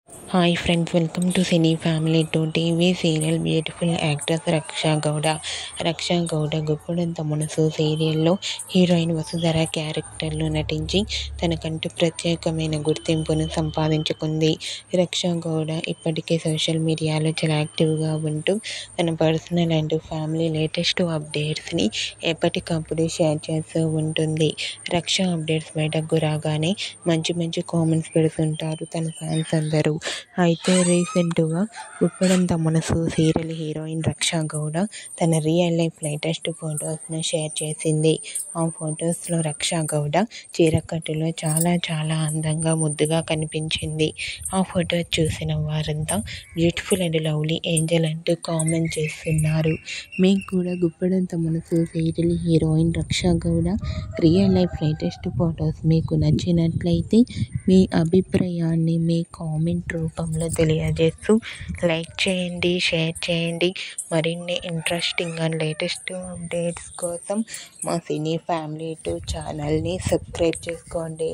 Hi friends, welcome to cine family to TV serial beautiful actress Raksha Gowda. Raksha Gowda Guppedantha Manasu సీరియల్లో heroine Vasudhara క్యారెక్టర్లో నటించి తనకంటూ ప్రత్యేకమైన గుర్తింపును సంపాదించుకుంది. రక్షా గౌడ ఇప్పటికే సోషల్ మీడియాలో చాలా యాక్టివ్గా ఉంటూ తన పర్సనల్ అండ్ ఫ్యామిలీ లేటెస్ట్ అప్డేట్స్ని ఎప్పటికప్పుడు షేర్ చేస్తూ ఉంటుంది. రక్షా అప్డేట్స్ బయటకు రాగానే మంచి మంచి కామెంట్స్ పెడుతుంటారు తన ఫ్యాన్స్ అందరూ. అయితే రీసెంట్గా గుప్పడంత మనసు సీరియల్ హీరోయిన్ రక్షా గౌడ తన రియల్ లైఫ్ లేటెస్ట్ ఫొటోస్ను షేర్ చేసింది. ఆ ఫొటోస్లో రక్షా గౌడ చీరకట్టులో చాలా చాలా అందంగా ముద్దుగా కనిపించింది. ఆ ఫొటోస్ చూసిన వారంతా బ్యూటిఫుల్ అండ్ లవ్లీ ఏంజల్ అంటూ కామెంట్ చేస్తున్నారు. మీకు కూడా Guppedantha Manasu serial heroine Raksha Gowda real life latest photos మీకు నచ్చినట్లయితే మీ అభిప్రాయాన్ని మీ కామెంట్ రూపంలో తెలియజేస్తూ లైక్ చేయండి, షేర్ చేయండి. మరిన్ని ఇంట్రెస్టింగ్ అండ్ లేటెస్ట్ అప్డేట్స్ కోసం మా సినీ ఫ్యామిలీ 2 ఛానల్ని సబ్స్క్రైబ్ చేసుకోండి.